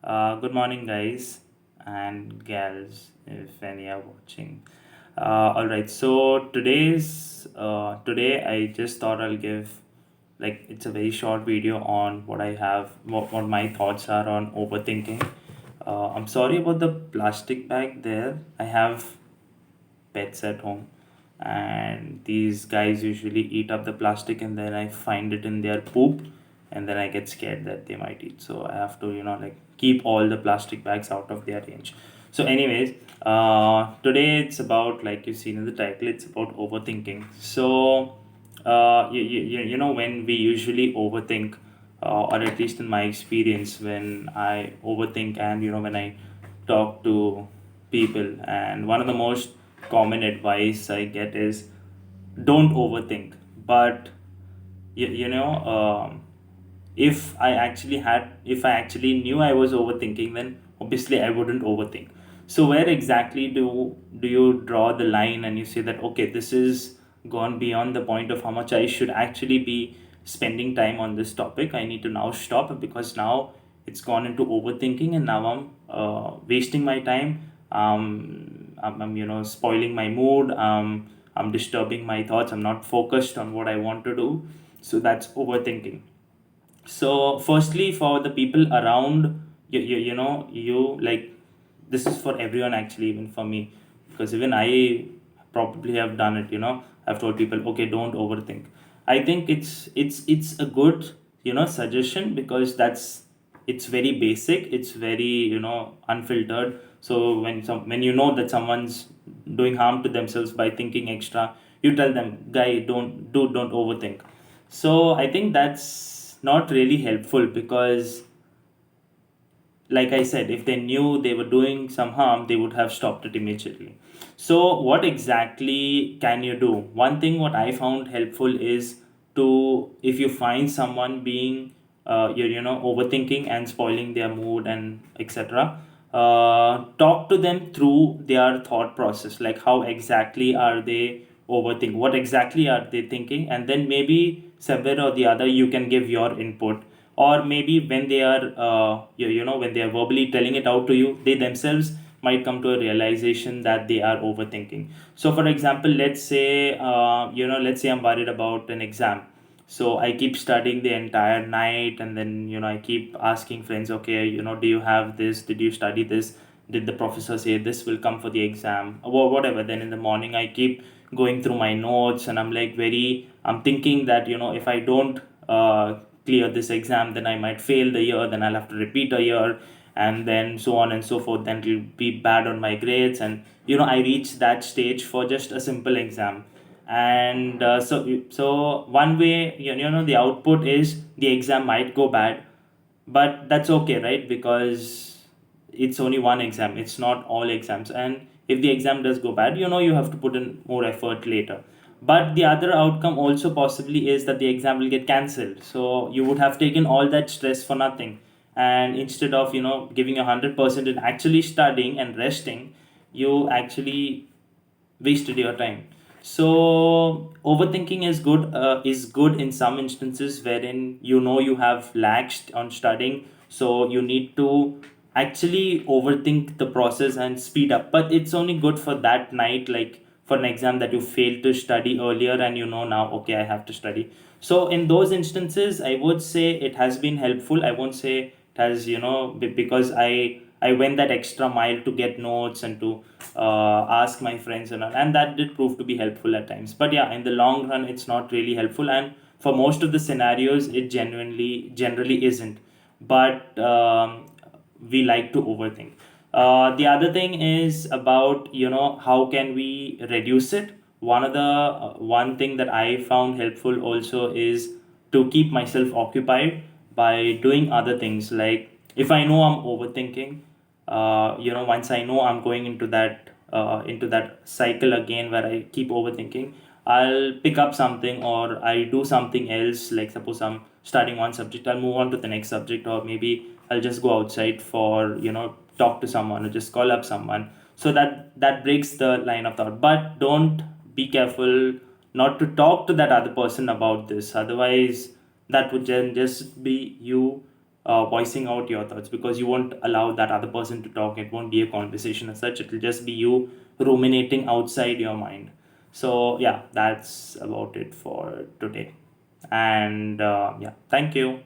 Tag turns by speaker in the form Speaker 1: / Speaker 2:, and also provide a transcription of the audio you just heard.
Speaker 1: Good morning, guys and gals, if any are watching. All right, so today I just thought I'll give it's a very short video on what my thoughts are on overthinking. I'm sorry about the plastic bag there. I have pets at home, and these guys usually eat up the plastic, and then I find it in their poop, and then I get scared that they might eat. So I have to keep all the plastic bags out of their range. So anyways, today it's about, like you've seen in the title, it's about overthinking. So when we usually overthink, or at least in my experience, when I overthink, and when I talk to people, and one of the most common advice I get is don't overthink. But if I actually knew I was overthinking, then obviously I wouldn't overthink. So where exactly do you draw the line and you say that, okay, this is gone beyond the point of how much I should actually be spending time on this topic. I need to now stop, because now it's gone into overthinking, and now I'm wasting my time. I'm spoiling my mood. I'm disturbing my thoughts. I'm not focused on what I want to do. So that's overthinking. So firstly, for the people around you, like, this is for everyone, actually, even for me, because even I probably have done it. I've told people, okay, don't overthink. I think it's a good suggestion, because it's very basic, it's very unfiltered. So when you know that someone's doing harm to themselves by thinking extra, you tell them, guy, don't overthink. So I think that's not really helpful, because, like I said, if they knew they were doing some harm, they would have stopped it immediately. So, what exactly can you do? One thing what I found helpful is to, if you find someone being, overthinking and spoiling their mood and etc., talk to them through their thought process, like how exactly are they overthink, what exactly are they thinking, and then maybe somewhere or the other you can give your input. Or maybe when they are when they are verbally telling it out to you, they themselves might come to a realization that they are overthinking. So for example, let's say I'm worried about an exam. So I keep studying the entire night, and then I keep asking friends, okay, do you have this, did you study this, did the professor say this will come for the exam, or whatever. Then in the morning I keep going through my notes, and I'm thinking that if I don't clear this exam, then I might fail the year, then I'll have to repeat a year, and then so on and so forth, then it'll be bad on my grades. And I reach that stage for just a simple exam. And so one way, the output is the exam might go bad, but that's okay, right? Because it's only one exam, it's not all exams. And if the exam does go bad, you have to put in more effort later. But the other outcome also possibly is that the exam will get cancelled, so you would have taken all that stress for nothing. And instead of giving 100% in actually studying and resting, you actually wasted your time. So overthinking is good in some instances, wherein you have laxed on studying, so you need to actually overthink the process and speed up. But it's only good for that night, like for an exam that you failed to study earlier, and now, okay, I have to study. So in those instances, I would say it has been helpful. I won't say it has, because I went that extra mile to get notes and to ask my friends and all, and that did prove to be helpful at times. But yeah, in the long run, it's not really helpful, and for most of the scenarios, it generally isn't. But we like to overthink. The other thing is about how can we reduce it. One thing that I found helpful also is to keep myself occupied by doing other things. Like, if I know I'm overthinking, once I know I'm going into that cycle again where I keep overthinking, I'll pick up something, or I do something else. Like, suppose I'm studying one subject, I'll move on to the next subject, or maybe I'll just go outside for talk to someone, or just call up someone. So that breaks the line of thought. But don't, be careful not to talk to that other person about this. Otherwise, that would just be you voicing out your thoughts, because you won't allow that other person to talk. It won't be a conversation as such, it'll just be you ruminating outside your mind. So yeah, that's about it for today. And yeah, thank you.